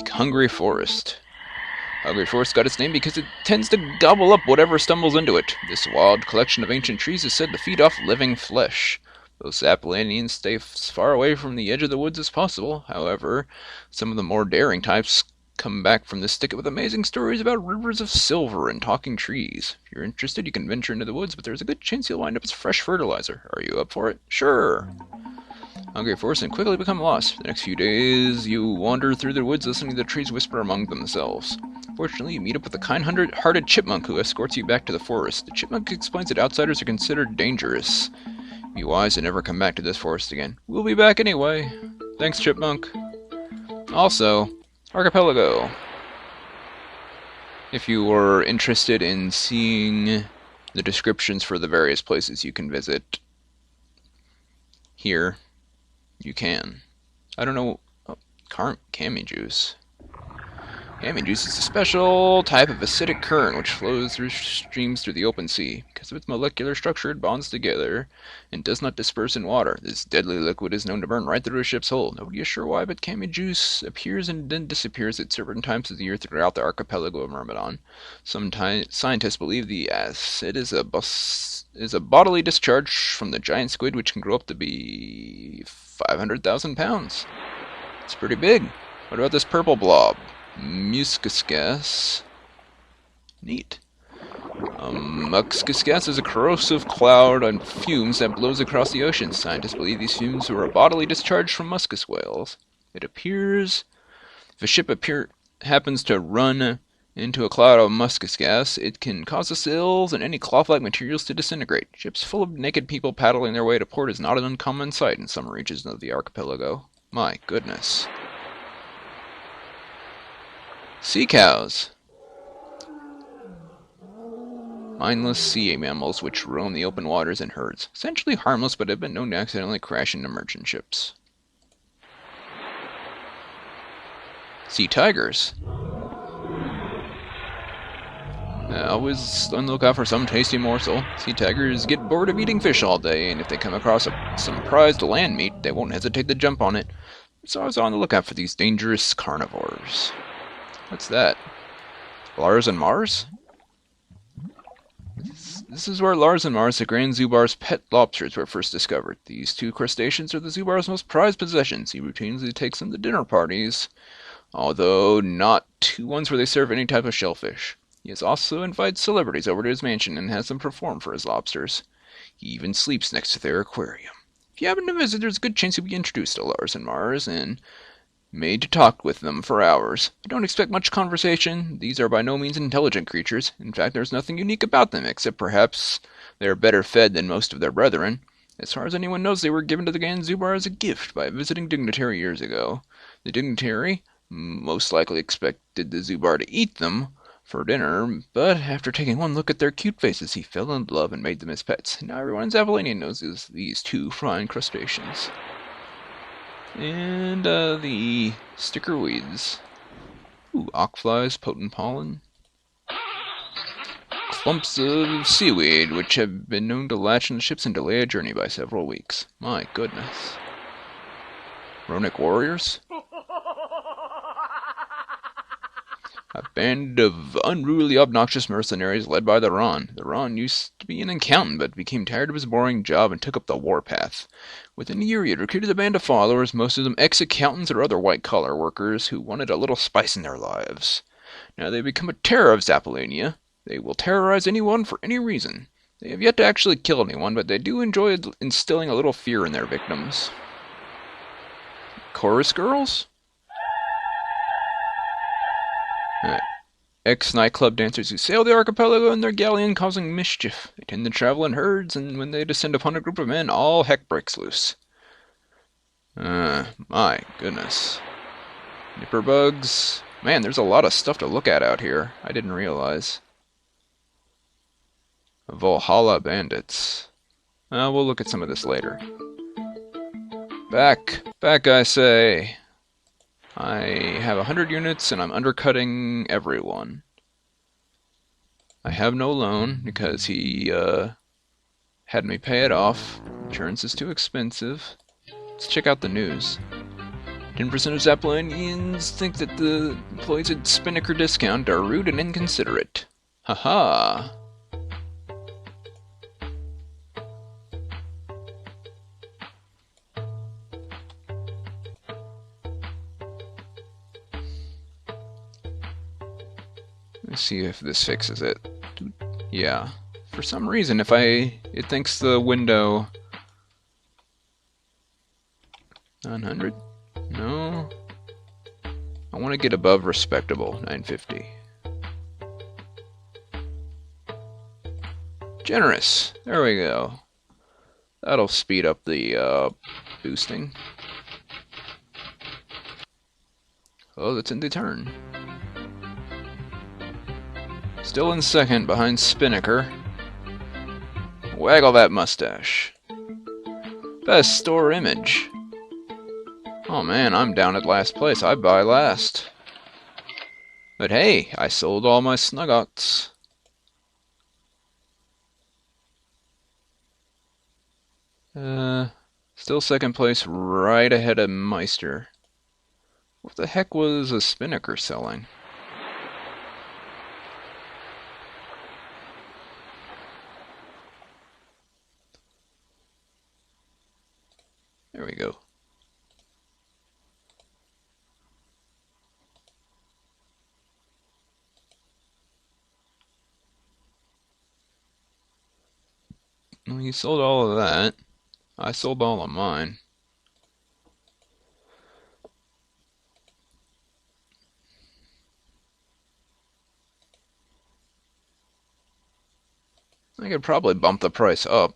hungry forest. Hungry forest got its name because it tends to gobble up whatever stumbles into it. This wild collection of ancient trees is said to feed off living flesh. Those Zapitalians stay as far away from the edge of the woods as possible. However, some of the more daring types come back from this thicket with amazing stories about rivers of silver and talking trees. If you're interested, you can venture into the woods, but there's a good chance you'll wind up as fresh fertilizer. Are you up for it? Sure. Hungry forest and quickly become lost. For the next few days, you wander through the woods listening to the trees whisper among themselves. Fortunately, you meet up with a kind-hearted chipmunk who escorts you back to the forest. The chipmunk explains that outsiders are considered dangerous. Be wise and never come back to this forest again. We'll be back anyway. Thanks, chipmunk. Also, archipelago. If you are interested in seeing the descriptions for the various places you can visit here, you can. I don't know. Oh, Kami juice. Kami juice is a special type of acidic current which flows through streams through the open sea. Because of its molecular structure, it bonds together and does not disperse in water. This deadly liquid is known to burn right through a ship's hull. Nobody is sure why, but Kami juice appears and then disappears at certain times of the year throughout the archipelago of Myrmidon. Some scientists believe the acid is a bodily discharge from the giant squid, which can grow up to be 500,000 pounds. It's pretty big. What about this purple blob? Muscus gas. Neat. Muscus gas is a corrosive cloud of fumes that blows across the ocean. Scientists believe these fumes were a bodily discharge from muscus whales. It appears if a ship happens to run into a cloud of muscus gas, it can cause the sails and any cloth-like materials to disintegrate. Ships full of naked people paddling their way to port is not an uncommon sight in some regions of the archipelago. My goodness. Sea cows. Mindless sea mammals which roam the open waters in herds. Essentially harmless, but have been known to accidentally crash into merchant ships. Sea tigers. Always on the lookout for some tasty morsel. Sea tigers get bored of eating fish all day, and if they come across some prized land meat, they won't hesitate to jump on it. So I was on the lookout for these dangerous carnivores. What's that? Lars and Mars? This is where Lars and Mars, the Grand Zubar's pet lobsters, were first discovered. These two crustaceans are the Zubar's most prized possessions. He routinely takes them to dinner parties, although not to ones where they serve any type of shellfish. He has also invited celebrities over to his mansion and has them perform for his lobsters. He even sleeps next to their aquarium. If you happen to visit, there's a good chance you'll be introduced to Lars and Mars and made to talk with them for hours. I don't expect much conversation. These are by no means intelligent creatures. In fact, there's nothing unique about them, except perhaps they are better fed than most of their brethren. As far as anyone knows, they were given to the Grand Zubar as a gift by a visiting dignitary years ago. The dignitary most likely expected the Zubar to eat them for dinner, but after taking one look at their cute faces, he fell in love and made them his pets. Now everyone in Zapitalian knows these two fine crustaceans. And the sticker weeds. Ooh, aukflies, potent pollen. Clumps of seaweed, which have been known to latch on ships and delay a journey by several weeks. My goodness. Runic warriors? A band of unruly, obnoxious mercenaries led by the Ron. The Ron used to be an accountant, but became tired of his boring job and took up the warpath. Within a year, he had recruited a band of followers, most of them ex-accountants or other white-collar workers who wanted a little spice in their lives. Now they become a terror of Zapolania. They will terrorize anyone for any reason. They have yet to actually kill anyone, but they do enjoy instilling a little fear in their victims. Chorus girls? Ex-nightclub dancers who sail the archipelago in their galleon causing mischief. They tend to travel in herds, and when they descend upon a group of men, all heck breaks loose. My goodness. Nipper bugs. Man, there's a lot of stuff to look at out here. I didn't realize. Valhalla bandits. We'll look at some of this later. Back, I say. I have 100 units and I'm undercutting everyone. I have no loan because he had me pay it off. Insurance is too expensive. Let's check out the news. 10% of Zapitalians think that the employees at Spinnaker Discount are rude and inconsiderate. Haha. Let's see if this fixes it. Yeah. For some reason, it thinks the window 900? No. I want to get above respectable 950. Generous. There we go. That'll speed up the boosting. Oh, that's in the turn. Still in second behind Spinnaker. Waggle that mustache. Best store image. Oh man, I'm down at last place. I buy last. But hey, I sold all my Snuggotts. Still second place, right ahead of Meister. What the heck was a Spinnaker selling? There we go. Well, you sold all of that. I sold all of mine. I could probably bump the price up.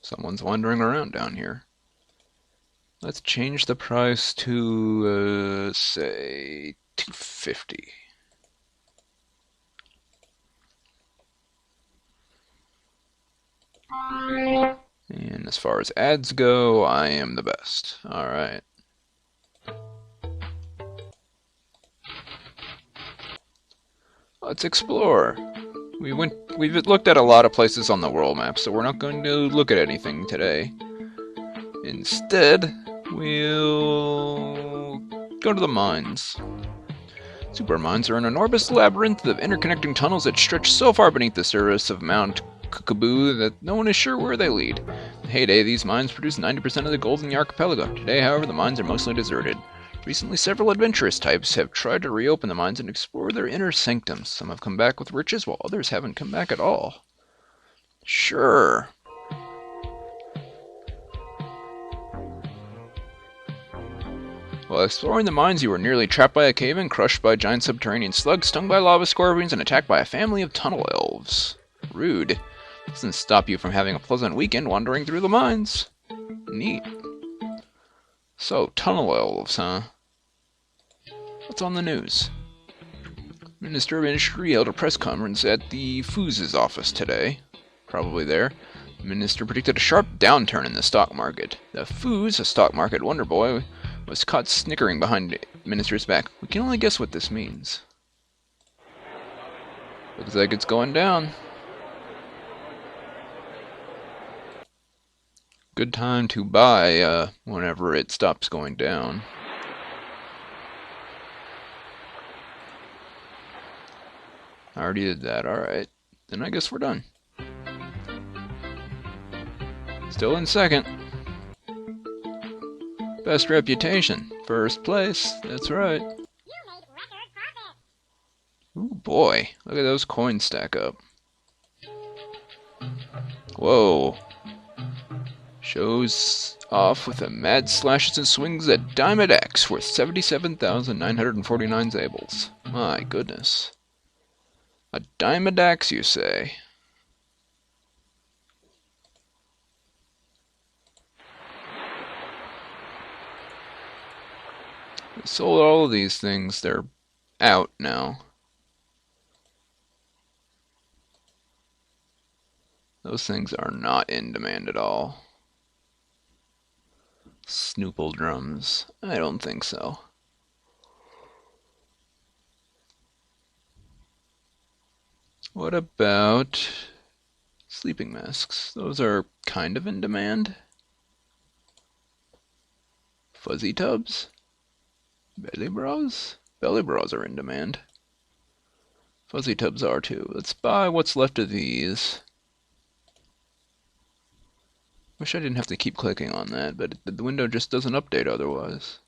Someone's wandering around down here. Let's change the price to, say, 250. And as far as ads go, I am the best. Alright. Let's explore. We've looked at a lot of places on the world map, so we're not going to look at anything today. Instead, we'll go to the mines. Super mines are an enormous labyrinth of interconnecting tunnels that stretch so far beneath the surface of Mount Cuckaboo that no one is sure where they lead. In the heyday, these mines produced 90% of the gold in the archipelago. Today, however, the mines are mostly deserted. Recently, several adventurous types have tried to reopen the mines and explore their inner sanctums. Some have come back with riches, while others haven't come back at all. Sure. While exploring the mines, you were nearly trapped by a cave-in, crushed by giant subterranean slugs, stung by lava scorpions, and attacked by a family of tunnel elves. Rude. Doesn't stop you from having a pleasant weekend wandering through the mines. Neat. So, tunnel elves, huh? What's on the news? Minister of Industry held a press conference at the Fooz's office today. Probably there. The minister predicted a sharp downturn in the stock market. The Fooz, a stock market wonder boy, was caught snickering behind the minister's back. We can only guess what this means. Looks like it's going down. Good time to buy whenever it stops going down. I already did that, alright. Then I guess we're done. Still in second. Best reputation. First place, that's right. Ooh boy, look at those coins stack up. Whoa. Shows off with a mad slashes and swings at Diamond X worth 77,949 zables. My goodness. A diamond axe, you say? I sold all of these things. They're out now. Those things are not in demand at all. Snoople drums. I don't think so. What about sleeping masks? Those are kind of in demand. Fuzzy tubs? Belly bras? Belly bras are in demand. Fuzzy tubs are too. Let's buy what's left of these. Wish I didn't have to keep clicking on that, but the window just doesn't update otherwise.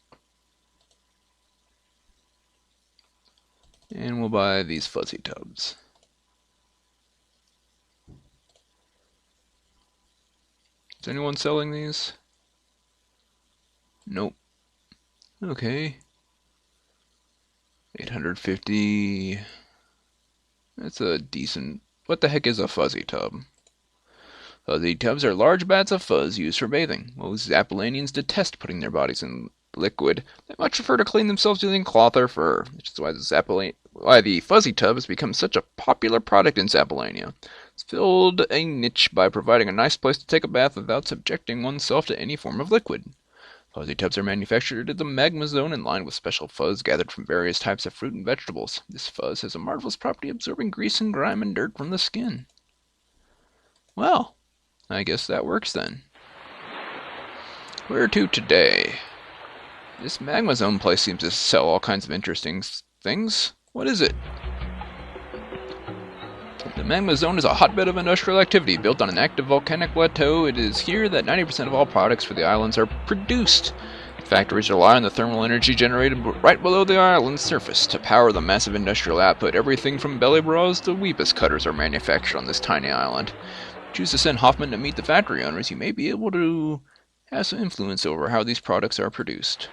And we'll buy these fuzzy tubs. Is anyone selling these? Nope. Okay. 850. That's a decent... What the heck is a fuzzy tub? Fuzzy tubs are large bats of fuzz used for bathing. Most Zapilanians detest putting their bodies in liquid. They much prefer to clean themselves using cloth or fur, which is why the fuzzy tub has become such a popular product in Zapilania. It's filled a niche by providing a nice place to take a bath without subjecting oneself to any form of liquid. Fuzzy tubs are manufactured in the magma zone and lined with special fuzz gathered from various types of fruit and vegetables. This fuzz has a marvelous property absorbing grease and grime and dirt from the skin. Well, I guess that works then. Where to today? This magma zone place seems to sell all kinds of interesting things. What is it? The magma zone is a hotbed of industrial activity. Built on an active volcanic plateau, it is here that 90% of all products for the islands are produced. Factories rely on the thermal energy generated right below the island's surface to power the massive industrial output. Everything from belly bras to weepus cutters are manufactured on this tiny island. Choose to send Hoffman to meet the factory owners, you may be able to have some influence over how these products are produced.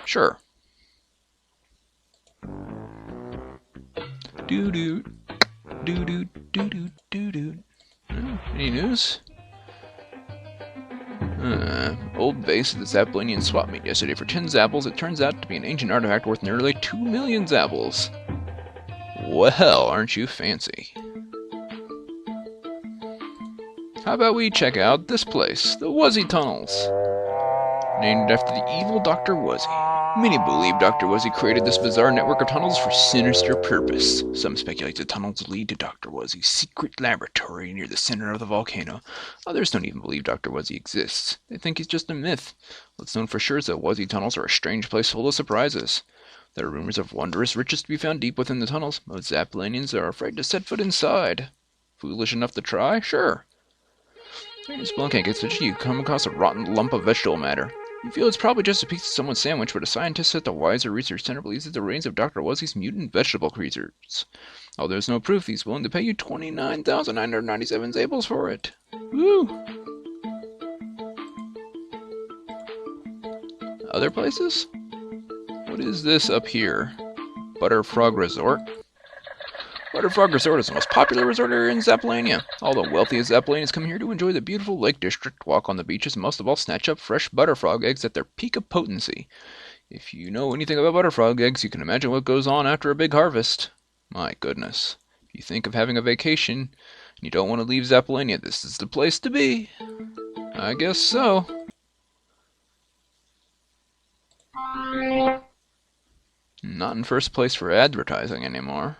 Sure. Doo-doo. Doo-doo, doo-doo, doo-doo. Any news? Old base of the Zapilanian swap meet yesterday for 10 zapples. It turns out to be an ancient artifact worth nearly 2 million zapples. Well, aren't you fancy? How about we check out this place, the Wuzzy Tunnels? Named after the evil Dr. Wuzzy. Many believe Dr. Wuzzy created this bizarre network of tunnels for sinister purpose. Some speculate the tunnels lead to Dr. Wuzzy's secret laboratory near the center of the volcano. Others don't even believe Dr. Wuzzy exists. They think he's just a myth. What's known for sure is that Wuzzy tunnels are a strange place full of surprises. There are rumors of wondrous riches to be found deep within the tunnels. Most Zapilanians are afraid to set foot inside. Foolish enough to try? Sure. During this spelunking expedition, you come across a rotten lump of vegetable matter. You feel it's probably just a piece of someone's sandwich, but a scientist at the Wiser Research Center believes it's the remains of Dr. Wuzzy's mutant vegetable creatures. Although there's no proof, he's willing to pay you 29,997 zables for it. Woo! Other places? What is this up here? Butterfrog Resort? Butterfrog Resort is the most popular resort area in Zapilania. All the wealthiest Zapilanians come here to enjoy the beautiful lake district, walk on the beaches, and most of all snatch up fresh butterfrog eggs at their peak of potency. If you know anything about butterfrog eggs, you can imagine what goes on after a big harvest. My goodness. If you think of having a vacation, and you don't want to leave Zapilania, this is the place to be. I guess so. Not in first place for advertising anymore.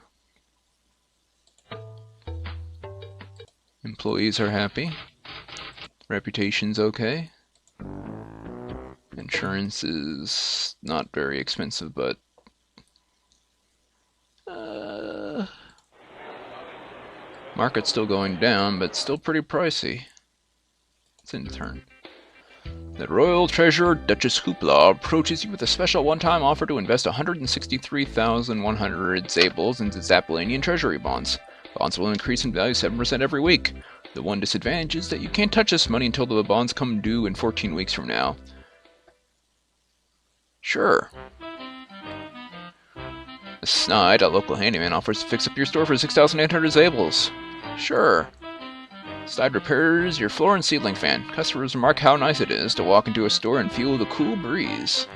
Employees are happy. Reputation's okay. Insurance is not very expensive, but market's still going down, but still pretty pricey. It's in turn. The Royal Treasurer Duchess Hoopla approaches you with a special one-time offer to invest 163,100 zables into Zapilanian treasury bonds. Bonds will increase in value 7% every week. The one disadvantage is that you can't touch this money until the bonds come due in 14 weeks from now. Sure. Snide, a local handyman, offers to fix up your store for 6,800 zables. Sure. Snide repairs your floor and ceiling fan. Customers remark how nice it is to walk into a store and feel the cool breeze.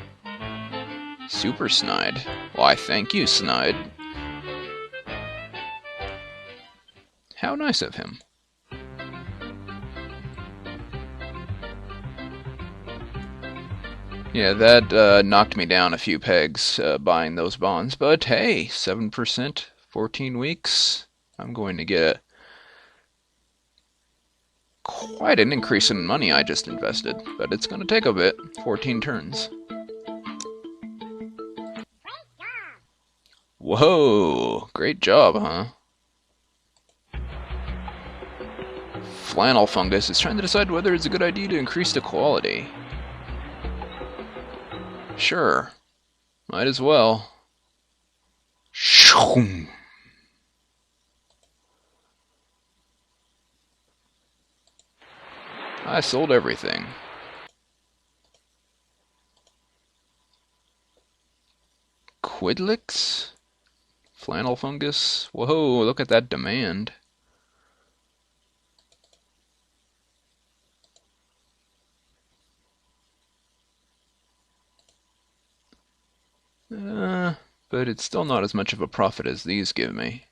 Super Snide. Why, thank you, Snide. How nice of him. Yeah, that knocked me down a few pegs buying those bonds. But hey, 7%, 14 weeks. I'm going to get quite an increase in money I just invested, but it's going to take a bit. 14 turns. Whoa! Great job, huh? Flannel fungus is trying to decide whether it's a good idea to increase the quality. Sure. Might as well. Shoom. I sold everything. Quidlix? Flannel fungus? Whoa, look at that demand. But it's still not as much of a profit as these give me.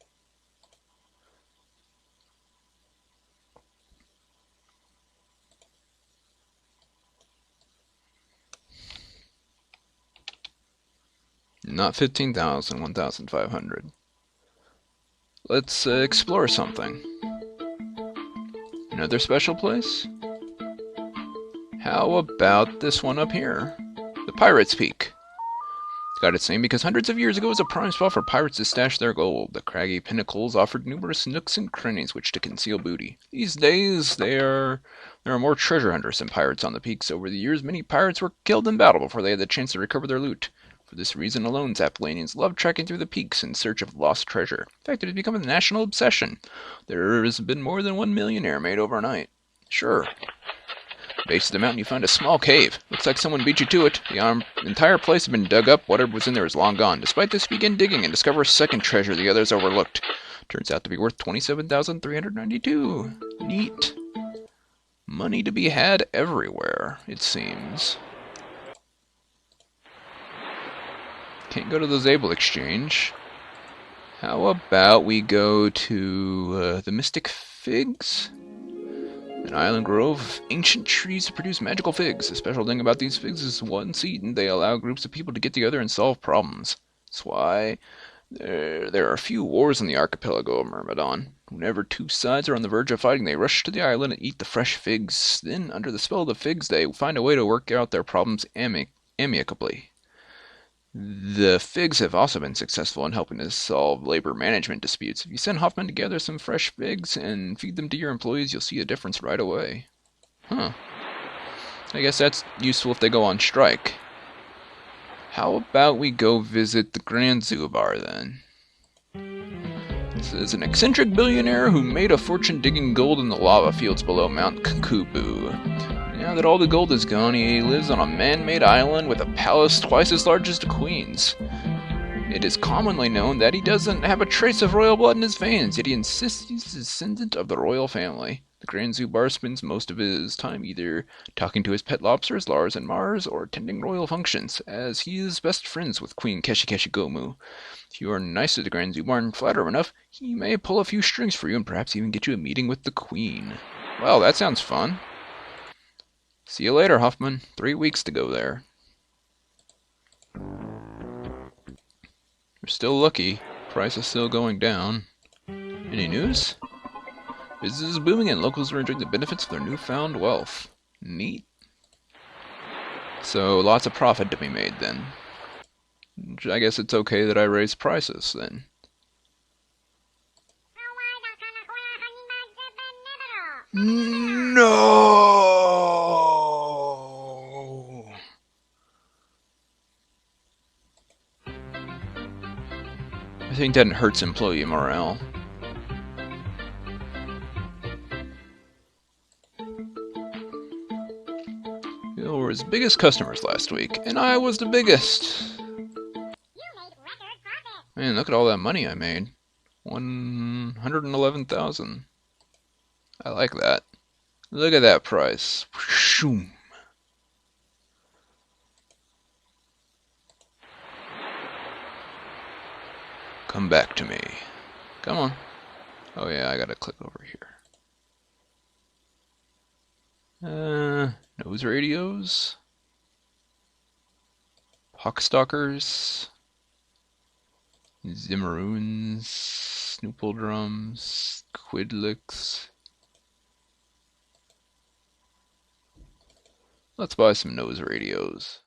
Not 15,000, 1,500. Let's explore something. Another special place? How about this one up here? The Pirate's Peak. It's got its name because hundreds of years ago it was a prime spot for pirates to stash their gold. The craggy pinnacles offered numerous nooks and crannies which to conceal booty. These days, there are more treasure hunters than pirates on the peaks. Over the years, many pirates were killed in battle before they had the chance to recover their loot. For this reason alone, Zapitalians love trekking through the peaks in search of lost treasure. In fact, it has become a national obsession. There has been more than 1 millionaire made overnight. Sure. Base of the mountain, you find a small cave. Looks like someone beat you to it. The entire place has been dug up. Whatever was in there is long gone. Despite this, you begin digging and discover a second treasure the others overlooked. Turns out to be worth 27,392. Neat. Money to be had everywhere, it seems. Can't go to the Zabel Exchange. How about we go to the Mystic Figs? An island grove of ancient trees that produce magical figs. The special thing about these figs is once eaten, they allow groups of people to get together and solve problems. That's why there are few wars in the archipelago of Myrmidon. Whenever two sides are on the verge of fighting, they rush to the island and eat the fresh figs. Then, under the spell of the figs, they find a way to work out their problems amicably. The figs have also been successful in helping to solve labor management disputes. If you send Hoffman to gather some fresh figs and feed them to your employees, you'll see a difference right away. Huh. I guess that's useful if they go on strike. How about we go visit the Grand Zoo Bar then? This is an eccentric billionaire who made a fortune digging gold in the lava fields below Mount Kukubu. Now that all the gold is gone, he lives on a man-made island with a palace twice as large as the Queen's. It is commonly known that he doesn't have a trace of royal blood in his veins, yet he insists he's a descendant of the royal family. The Grand Zoo Bar spends most of his time either talking to his pet lobsters, Lars and Mars, or attending royal functions, as he is best friends with Queen Keshi Keshi Gomu. If you are nice to the Grand Zoo Bar and flatter him enough, he may pull a few strings for you and perhaps even get you a meeting with the Queen. Well, that sounds fun. See you later, Hoffman. 3 weeks to go there. We're still lucky. Price is still going down. Any news? Business is booming and locals are enjoying the benefits of their newfound wealth. Neat. So, lots of profit to be made then. I guess it's okay that I raise prices then. No! I think that hurts employee morale. We were his biggest customers last week, and I was the biggest. Man, look at all that money I made. 111,000. I like that. Look at that price. Shoom. Come back to me. Come on. Oh yeah, I gotta click over here. Nose radios. Hawkstalkers. Zimmeroons. Snoople drums. Quidlix. Let's buy some nose radios.